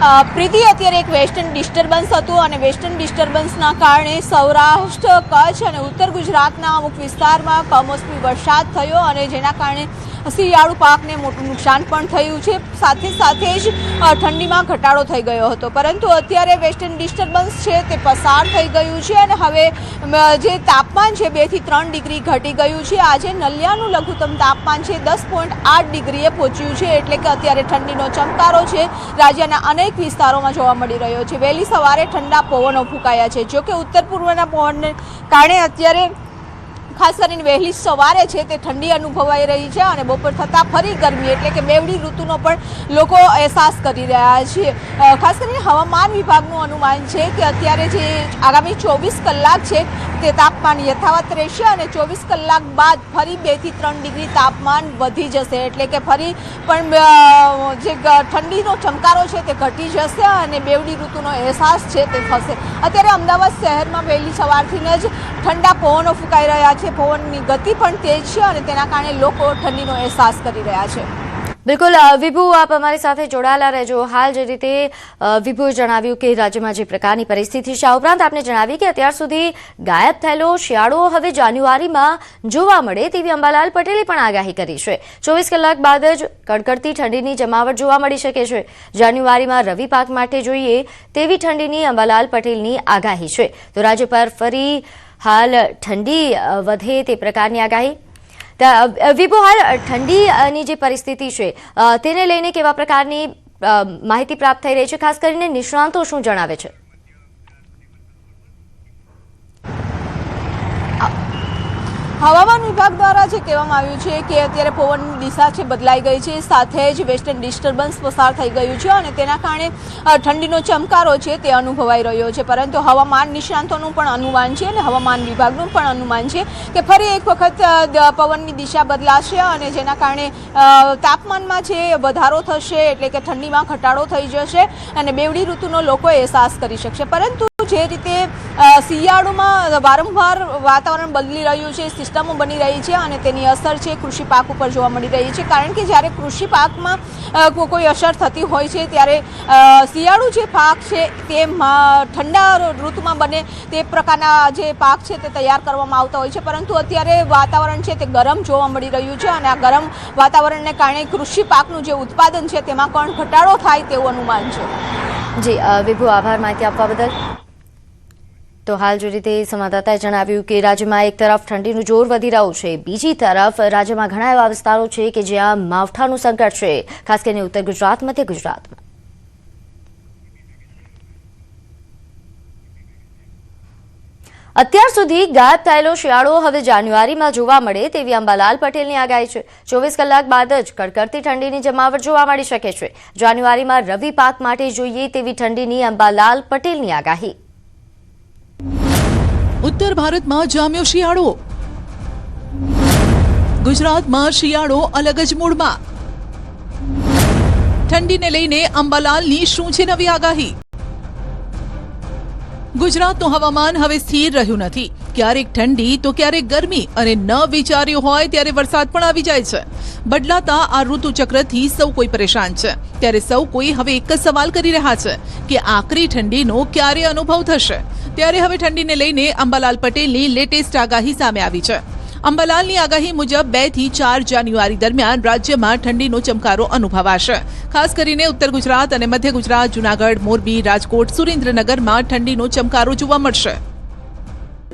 પ્રીતિ, અત્યારે એક western disturbance હતું અને વેસ્ટર્ન ડિસ્ટર્બન્સના કારણે સૌરાષ્ટ્ર, કચ્છ અને ઉત્તર ગુજરાતના અમુક વિસ્તારમાં કમોસમી વરસાદ થયો અને જેના કારણે શિયાળુ પાકને મોટું નુકસાન પણ થયું છે. સાથે સાથે જ ઠંડીમાં ઘટાડો થઈ ગયો હતો, પરંતુ અત્યારે વેસ્ટર્ન ડિસ્ટર્બન્સ છે તે પસાર થઈ ગયું છે અને હવે જે તાપમાન છે 2 થી 3 ડિગ્રી ઘટી ગયું છે. આજે નલિયાનું લઘુત્તમ તાપમાન છે 10.8 ડિગ્રીએ પહોંચ્યું છે, એટલે કે અત્યારે ઠંડીનો ચમકારો છે રાજ્યના અનેક વિસ્તારોમાં જોવા મળી રહ્યો છે. વહેલી સવારે ઠંડા પવનો ફૂંકાયા છે. જોકે ઉત્તર પૂર્વના પવનને કારણે અત્યારે ખાસ કરીને વહેલી સવારે છે તે ઠંડી અનુભવાઈ રહી છે અને બપોર થતાં ફરી ગરમી, એટલે કે બેવડી ઋતુનો પણ લોકો અહેસાસ કરી રહ્યા છે. ખાસ કરીને હવામાન વિભાગનું અનુમાન છે કે અત્યારે જે આગામી 24 કલાક છે તે તાપમાન યથાવત રહેશે અને 24 કલાક બાદ ફરી 2 થી 3 ડિગ્રી તાપમાન વધી જશે, એટલે કે ફરી પણ જે ઠંડીનો ચમકારો છે તે ઘટી જશે અને બેવડી ઋતુનો અહેસાસ છે તે થશે. અત્યારે અમદાવાદ શહેરમાં વહેલી સવારથી જ ઠંડા પવનો ફૂંકાઈ રહ્યા છે. પવનની ગતિ પણ તેજ છે અને તેના કારણે લોકો ઠંડીનો અહેસાસ કરી રહ્યા છે. બિલકુલ વિભુ, આપ અમારી સાથે જોડાયેલા રહેજો. હાલ જે રીતે વિભુએ જણાવ્યું કે રાજ્યમાં જે પ્રકારની પરિસ્થિતિ છે, આ ઉપરાંત આપને જણાવી કે અત્યાર સુધી ગાયબ થયેલો શિયાળો હવે જાન્યુઆરીમાં જોવા મળે તેવી અંબાલાલ પટેલે પણ આગાહી કરી છે. 24 કલાક બાદ જ કડકડતી ઠંડીની જમાવટ જોવા મળી શકે છે. જાન્યુઆરીમાં રવિ પાક માટે જોઈએ તેવી ઠંડીની અંબાલાલ પટેલની આગાહી છે. તો રાજ્ય પર ફરી હાલ ઠંડી વધે તે પ્રકારની આગાહી. વિભુ, હાલ ઠંડીની જે પરિસ્થિતિ છે તેને લઈને કેવા પ્રકારની માહિતી પ્રાપ્ત થઈ રહી છે? ખાસ કરીને નિષ્ણાંતો શું જણાવે છે? હવામાન વિભાગ દ્વારા જે કહેવામાં આવ્યું છે કે અત્યારે પવનની દિશા છે બદલાઈ ગઈ છે, સાથે જ વેસ્ટર્ન ડિસ્ટર્બન્સ પસાર થઈ ગયું છે અને તેના કારણે ઠંડીનો ચમકારો છે તે અનુભવાઈ રહ્યો છે. પરંતુ હવામાન નિષ્ણાંતોનું પણ અનુમાન છે અને હવામાન વિભાગનું પણ અનુમાન છે કે ફરી એક વખત પવનની દિશા બદલાશે અને જેના કારણે તાપમાનમાં છે વધારો થશે, એટલે કે ઠંડીમાં ઘટાડો થઈ જશે અને બેવડી ઋતુનો લોકો અહેસાસ કરી શકશે. પરંતુ જે રીતે શિયાળુમાં વારંવાર વાતાવરણ બદલી રહ્યું છે, સિસ્ટમો બની રહી છે અને તેની અસર છે કૃષિ પાક ઉપર જોવા મળી રહી છે. કારણ કે જ્યારે કૃષિ પાકમાં કોઈ અસર થતી હોય છે ત્યારે શિયાળુ જે પાક છે તે ઠંડા ઋતુમાં બને તે પ્રકારના જે પાક છે તે તૈયાર કરવામાં આવતા હોય છે. પરંતુ અત્યારે વાતાવરણ છે તે ગરમ જોવા મળી રહ્યું છે અને આ ગરમ વાતાવરણને કારણે કૃષિ પાકનું જે ઉત્પાદન છે તેમાં પણ ઘટાડો થાય તેવું અનુમાન છે. જી વિભુ, આભાર માહિતી આપવા બદલ. તો હાલ જે રીતે સંવાદદાતાએ જણાવ્યું કે રાજ્યમાં એક તરફ ઠંડીનું જોર વધી રહ્યું છે, બીજી તરફ રાજ્યમાં ઘણા એવા વિસ્તારો છે કે જ્યાં માવઠાનું સંકટ છે, ખાસ કરીને ઉત્તર ગુજરાત, મધ્ય ગુજરાતમાં. અત્યાર સુધી ગાયબ થયેલો શિયાળો હવે જાન્યુઆરીમાં જોવા મળે તેવી અંબાલાલ પટેલની આગાહી છે. 24 કલાક બાદ જ કડકડતી ઠંડીની જમાવટ જોવા મળી શકે છે. જાન્યુઆરીમાં રવિ પાક માટે જોઈએ તેવી ઠંડીની અંબાલાલ પટેલની આગાહી. ઉત્તર ભારતમાં જામ્યો શિયાળો. ગુજરાતમાં શિયાળો અલગ જ મૂડમાં. ઠંડીને લઈને અંબાલાલની શું છે નવી આગાહી? ગુજરાતનું હવામાન હવે સ્થિર રહ્યું નથી. ક્યારેક ઠંડી તો ક્યારેક ગરમી અને ન વિચાર્યું હોય ત્યારે વરસાદ પણ આવી જાય છે. બદલાતા આ ઋતુચક્રથી સૌ કોઈ પરેશાન છે. ત્યારે સૌ કોઈ હવે એક જ સવાલ કરી રહ્યા છે કે આકરી ઠંડીનો ક્યારે અનુભવ થશે? ત્યારે હવે ઠંડીને લઈને અંબાલાલ પટેલની લેટેસ્ટ આગાહી સામે આવી છે. અંબાલાલની આગાહી મુજબ 2 થી 4 જાન્યુઆરી દરમિયાન રાજ્યમાં ઠંડીનો ચમકારો અનુભવાશે. ખાસ કરીને ઉત્તર ગુજરાત અને મધ્ય ગુજરાત, જૂનાગઢ, મોરબી, રાજકોટ, સુરેન્દ્રનગરમાં ઠંડીનો ચમકારો જોવા મળશે.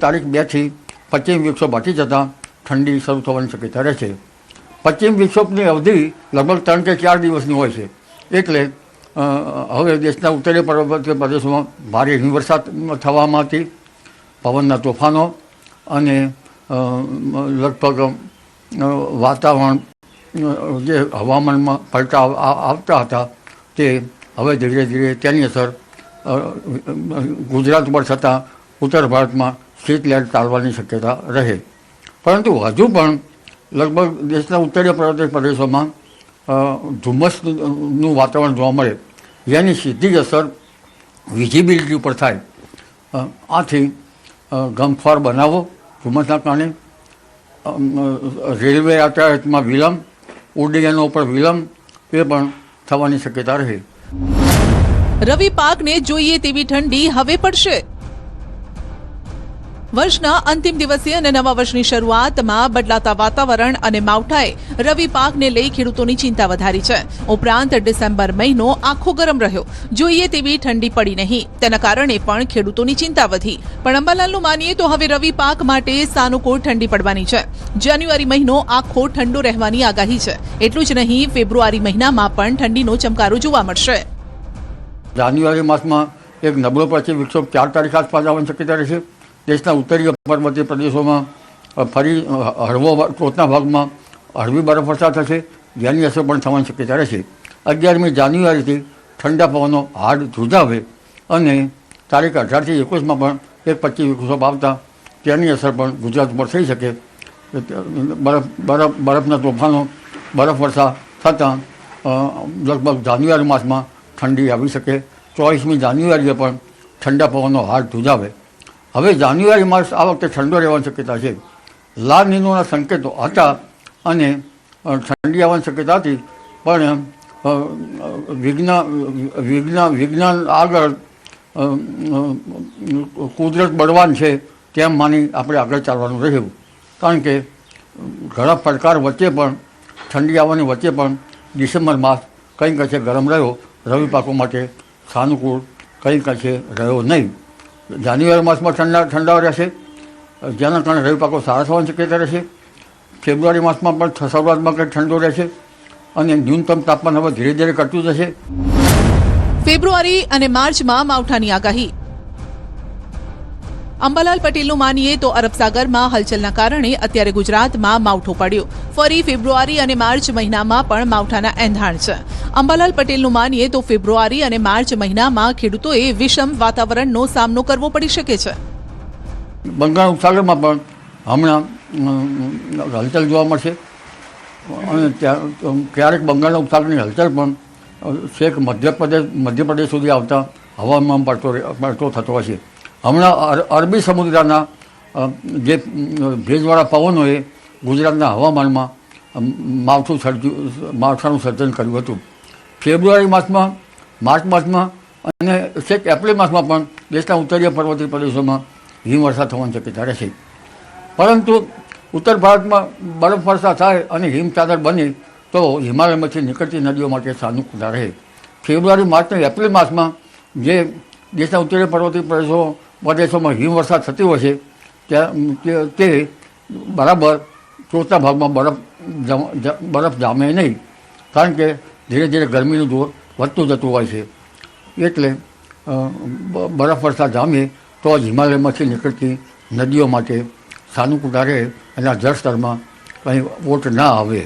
તારીખ 2 થી પશ્ચિમ વિક્ષોભ હટી જતાં ઠંડી શરૂ થવાની શક્યતા રહેશે. પશ્ચિમ વિક્ષોભની અવધિ લગભગ 3 કે 4 દિવસની હોય છે, એટલે હવે દેશના ઉત્તરીય પર્વતીય પ્રદેશોમાં ભારે હિમવર્ષા થવામાંથી પવનના તોફાનો અને લગભગ વાતાવરણ જે હવામાનમાં પલટા આવતા હતા તે હવે ધીરે ધીરે તેની અસર ગુજરાત પર થતાં ઉત્તર ભારતમાં શીતલહેર ચાલવાની શક્યતા રહે. પરંતુ હજુ પણ લગભગ દેશના ઉત્તરીય પર્વતીય પ્રદેશોમાં ધુમ્મસનું વાતાવરણ જોવા મળે, જેની સીધી અસર વિઝિબિલિટી ઉપર થાય. આથી ગમખ્વાર બનાવો ધુમ્મસના કારણે રેલવે યાતાયાતમાં વિલંબ, ઉડ્ડયનો પર વિલંબ એ પણ થવાની શક્યતા રહે. રવિ પાકને જોઈએ તેવી ઠંડી હવે પડશે. વર્ષના અંતિમ દિવસે અને નવા વર્ષની શરૂઆતમાં બદલાતા વાતાવરણ અને માવઠાએ રવિ પાકને લઈ ખેડૂતોની ચિંતા વધારી છે. ઉપરાંત ડિસેમ્બર મહિનો આખો ગરમ રહ્યો, જોઈએ તેવી ઠંડી પડી નહીં. તેના કારણે પણ ખેડૂતોની ચિંતા વધી. પણ અંબાલાલનું માનીએ તો હવે રવિ પાક માટે સાનુકૂળ ઠંડી પડવાની છે. જાન્યુઆરી મહિનો આખો ઠંડો રહેવાની આગાહી છે. એટલું જ નહીં, ફેબ્રુઆરી મહિનામાં પણ ઠંડીનો ચમકારો જોવા મળશે. જાન્યુઆરી માસમાં એક નબળો પશ્ચિમ વિક્ષોભ 4 તારીખ આસપાસ આવવાની શક્યતા રહેશે. દેશના ઉત્તરીય પર્વતીય પ્રદેશોમાં ફરી હળવો ટોચના ભાગમાં હળવી બરફવર્ષા થશે, જેની અસર પણ થવાની શક્યતા રહેશે. 11મી જાન્યુઆરીથી ઠંડા પવનો હાડ ધ્રુજાવે અને તારીખ 18થી 21માં પણ એક પશ્ચિમ વિક્ષોભ આવતા તેની અસર પણ ગુજરાત ઉપર થઈ શકે. બરફના તોફાનો બરફવર્ષા થતાં લગભગ જાન્યુઆરી માસમાં ઠંડી આવી શકે. 24મી જાન્યુઆરીએ પણ ઠંડા પવનો હાડ ધ્રુજાવે. હવે જાન્યુઆરી માસ આ વખતે ઠંડો રહેવાની શક્યતા છે. લા નીનોના સંકેતો હતા અને ઠંડી આવવાની શક્યતા હતી, પણ વિજ્ઞાન આગળ કુદરત બળવાન છે તેમ માની આપણે આગળ ચાલવાનું રહ્યું. કારણ કે ઘણા પડકાર વચ્ચે પણ ઠંડી આવવાની વચ્ચે પણ ડિસેમ્બર માસ કંઈક અંશે ગરમ રહ્યો. રવિ પાકો માટે સાનુકૂળ કંઈક અંશે રહ્યો નહીં. જાન્યુઆરી માસમાં ઠંડા રહેશે, જેના કારણે રવિ પાકો સારા થવાની શક્યતા રહેશે. ફેબ્રુઆરી માસમાં પણ શરૂઆતમાં કંઈક ઠંડો રહેશે અને ન્યૂનતમ તાપમાન હવે ધીરે ધીરે ઘટતું જશે. ફેબ્રુઆરી અને માર્ચમાં માવઠાની આગાહી. અંબાલાલ પટેલનું માનીએ તો અરબ સાગરમાં હલચલના કારણે અત્યારે ગુજરાતમાં માવઠું પડ્યું. ફરી ફેબ્રુઆરી અને માર્ચ મહિનામાં પણ માવઠાના એંધાણ છે. અંબાલાલ પટેલનું માનીએ તો ફેબ્રુઆરી અને માર્ચ મહિનામાં ખેડૂતોએ વિષમ વાતાવરણનો સામનો કરવો પડી શકે છે. બંગાળ ઉપસાગરમાં પણ હમણાં હલચલ જોવા મળશે અને ક્યારેક બંગાળના ઉપસાગરની હલચલ પણ છેક મધ્યપ્રદેશ સુધી આવતા હવામાન પડતો થતો હશે. હમણાં અરબી સમુદ્રના જે ભેજવાળા પવનોએ ગુજરાતના હવામાનમાં માવઠાનું સર્જન કર્યું હતું. ફેબ્રુઆરી માસમાં, માર્ચ માસમાં અને છેક એપ્રિલ માસમાં પણ દેશના ઉત્તરીય પર્વતીય પ્રદેશોમાં હિમવર્ષા થવાની શક્યતા રહેશે. પરંતુ ઉત્તર ભારતમાં બરફવર્ષા થાય અને હિમચાદર બને તો હિમાલયમાંથી નીકળતી નદીઓ માટે સાનુકૂળતા રહે. ફેબ્રુઆરી, માર્ચ અને એપ્રિલ માસમાં જે દેશના ઉત્તરીય પર્વતીય પ્રદેશોમાં હિમવર્ષા થતી હોય છે તે બરાબર ટોચના ભાગમાં બરફ જામે નહીં, કારણ કે ધીરે ધીરે ગરમીનું જોર વધતું જતું હોય છે. એટલે બરફવર્ષા જામે તો જ હિમાલયમાંથી નીકળતી નદીઓ માટે સાનુકૂળતા રહે અને જળસ્તરમાં કંઈ ઓટ ના આવે.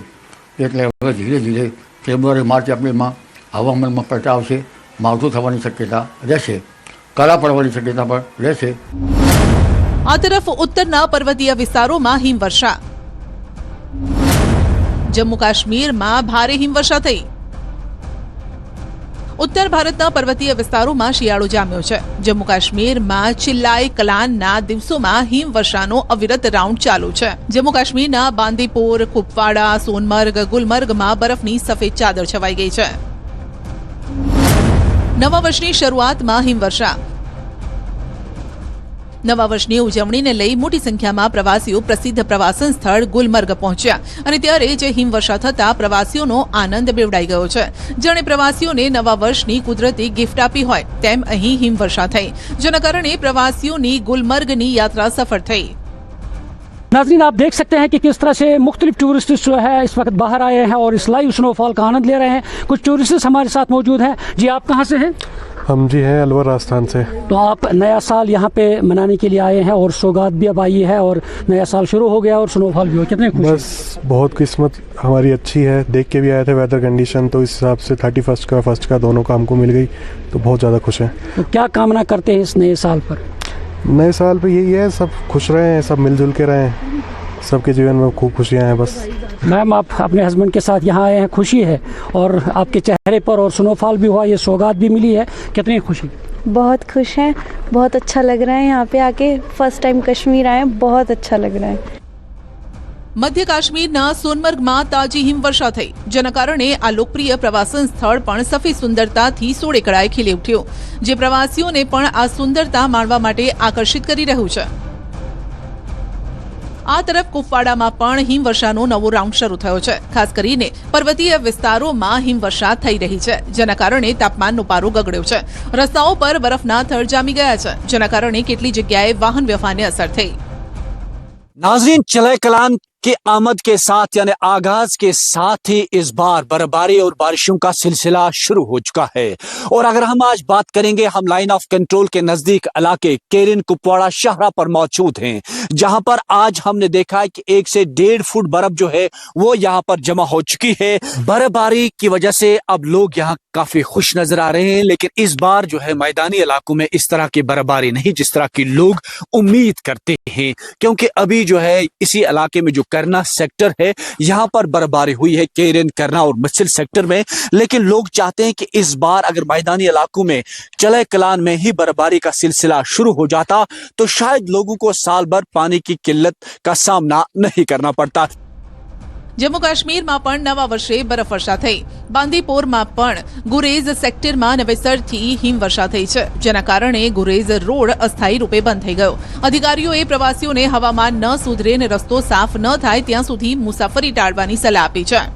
એટલે હવે ધીરે ધીરે ફેબ્રુઆરી, માર્ચ, એપ્રિલમાં હવામાનમાં પલટા આવશે, માવઠું થવાની શક્યતા રહેશે, કરા પડવાની શક્યતા પણ રહેશે. આ તરફ ઉત્તરના પર્વતીય વિસ્તારોમાં હિમવર્ષા. જમ્મુ કાશ્મીરમાં ભારે હિમવર્ષા થઈ. ઉત્તર ભારતના પર્વતીય વિસ્તારોમાં શિયાળો જામ્યો છે. જમ્મુ કાશ્મીરમાં ચિલ્લાઈ કલાનના દિવસોમાં હિમવર્ષાનો અવિરત રાઉન્ડ ચાલુ છે. જમ્મુ કાશ્મીરના બાંદીપોર, કુપવાડા, સોનમર્ગ, ગુલમર્ગમાં બરફની સફેદ ચાદર છવાઈ ગઈ છે. નવા વર્ષની શરૂઆતમાં હિમવર્ષા. નવા વર્ષની ઉજવણીને લઈ મોટી સંખ્યામાં પ્રવાસીઓ પ્રસિદ્ધ પ્રવાસન સ્થળ ગુલમર્ગ પહોંચ્યા અને ત્યારે જ હિમવર્ષા થતા પ્રવાસીઓનો આનંદ બેવડાઈ ગયો છે. જાણે પ્રવાસીઓને નવા વર્ષની કુદરતી ગિફ્ટ આપી હોય તેમ અહીં હિમવર્ષા થઈ, જેના કારણે પ્રવાસીઓની ગુલમર્ગની યાત્રા સફળ થઈ. नाज़रीन, आप देख सकते हैं कि किस तरह से मुख्तलिफ टूरिस्ट जो है इस वक्त बाहर आए हैं और इस लाइव स्नोफॉल का आनंद ले रहे हैं. कुछ टूरिस्ट हमारे साथ मौजूद हैं. जी, आप कहाँ से हैं? हम जी हैं अलवर राजस्थान से. तो आप नया साल यहाँ पे मनाने के लिए आए हैं और सौगात भी अब आई है और नया साल शुरू हो गया और स्नोफॉल भी हो, कितने खुश? बस बहुत किस्मत हमारी अच्छी है. देख के भी आए थे वेदर कंडीशन, तो इस हिसाब से 31 का 1 का दोनों का हमको मिल गई, तो बहुत ज़्यादा खुश हैं. तो क्या कामना करते हैं इस नए साल पर? नए साल पे यही है, सब खुश रहें, सब मिलजुल के रहें, सबके जीवन में खूब खुशियाँ हैं बस. मैम, आप अपने हस्बैंड के साथ यहाँ आए हैं, खुशी है और आपके चेहरे पर और स्नोफॉल भी हुआ, ये सौगात भी मिली है, कितनी खुशी? बहुत खुश हैं, बहुत अच्छा लग रहा है यहाँ पे आके. फर्स्ट टाइम कश्मीर आए, बहुत अच्छा लग रहा है. મધ્ય કાશ્મીરના સોનમર્ગમાં તાજી હિમવર્ષા થઈ, જેના કારણે આ લોકપ્રિય પ્રવાસન સ્થળ પણ સફેદ સુંદરતાથી સોળે કળાએ ખીલી ઉઠ્યું, જે પ્રવાસીઓને પણ આ સુંદરતા માણવા માટે આકર્ષિત કરી રહ્યું છે. આ તરફ કુપવાડામાં પણ હિમવર્ષાનો નવો રાઉન્ડ શરૂ થયો છે. ખાસ કરીને પર્વતીય વિસ્તારોમાં હિમવર્ષા થઈ રહી છે, જેના કારણે તાપમાનનો પારો ગગડ્યો છે. રસ્તાઓ પર બરફના થર જામી ગયા છે, જેના કારણે કેટલી જગ્યાએ વાહન વ્યવહારને અસર થઈ. नाज़रीन, चले कलान के आमद के साथ यानी आगाज के साथ ही इस बार बर्फबारी और बारिशों का सिलसिला शुरू हो चुका है. और अगर हम आज बात करेंगे, हम लाइन ऑफ कंट्रोल के नजदीक इलाके केरिन कुपवाड़ा शहरा पर मौजूद हैं, जहां पर आज हमने देखा है कि 1 से 1.5 फुट बर्फ जो है वो यहाँ पर जमा हो चुकी है. बर्फबारी की वजह से अब लोग यहाँ काफी खुश नजर आ रहे हैं, लेकिन इस बार जो है मैदानी इलाकों में इस तरह की बर्फबारी नहीं जिस तरह की लोग उम्मीद करते हैं, क्योंकि अभी जो है इसी इलाके में जो करना सेक्टर है यहाँ पर बर्फबारी हुई है, केरन, करना और मस्जिद सेक्टर में. लेकिन लोग चाहते हैं कि इस बार अगर मैदानी इलाकों में चले कलान में ही बर्फबारी का सिलसिला शुरू हो जाता तो शायद लोगों को साल भर पानी की किल्लत का सामना नहीं करना पड़ता. જમ્મુ કાશ્મીરમાં પણ નવા વર્ષે બરફવર્ષા થઈ. બાંદીપોરમાં પણ ગુરેઝ સેક્ટરમાં નવેસરથી હિમવર્ષા થઈ છે, જેના કારણે ગુરેઝ રોડ અસ્થાયી રૂપે બંધ થઈ ગયો. અધિકારીઓએ પ્રવાસીઓને હવામાન ન સુધરે અને રસ્તો સાફ ન થાય ત્યાં સુધી મુસાફરી ટાળવાની સલાહ આપી છે.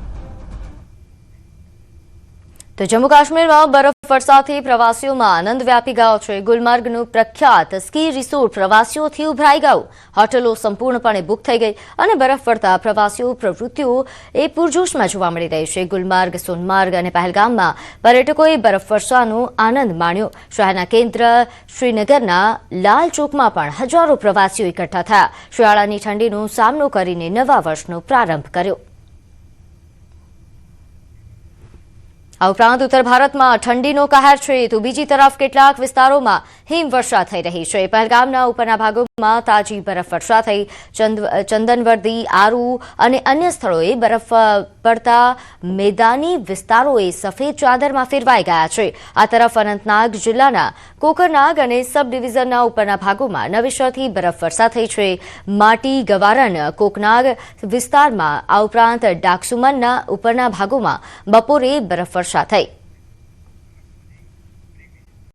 તો જમ્મુ કાશ્મીરમાં બરફવર્ષાથી પ્રવાસીઓમાં આનંદ વ્યાપી ગયો છે. ગુલમર્ગનું પ્રખ્યાત સ્કી રિસોર્ટ પ્રવાસીઓથી ઉભરાઈ ગયું. હોટલો સંપૂર્ણપણે બુક થઈ ગઈ અને બરફ પડતા પ્રવાસીઓ પ્રવૃત્તિઓ એ પૂરજોશમાં જોવા મળી રહી છે. ગુલમર્ગ, સોનમર્ગ અને પહેલગામમાં પર્યટકોએ બરફવર્ષાનો આનંદ માણ્યો. શહેરના કેન્દ્ર શ્રીનગરના લાલ ચોકમાં પણ હજારો પ્રવાસીઓ એકઠા થયા. શિયાળાની ઠંડીનો સામનો કરીને નવા વર્ષનો પ્રારંભ કર્યો. આ ઉપરાંત ઉત્તર ભારતમાં ઠંડીનો કહેર છે, તો બીજી તરફ કેટલાક વિસ્તારોમાં હિમવર્ષા થઈ રહી છે. પહેલગામના ઉપરના ભાગોમાં તાજી બરફવર્ષા થઈ. ચંદનવર્દી, આરુ અને અન્ય સ્થળોએ બરફ પડતા મેદાની વિસ્તારોએ સફેદ ચાદરમાં ફેરવાઈ ગયા છે. આ તરફ અનંતનાગ જિલ્લાના કોકરનાગ અને સબ ડિવિઝનના ઉપરના ભાગોમાં નવેસરથી બરફવર્ષા થઈ છે. માટી, ગવારન, કોકનાગ વિસ્તારમાં આ ઉપરાંત ડાકસુમનના ઉપરના ભાગોમાં બપોરે બરફવર્ષા થઈ.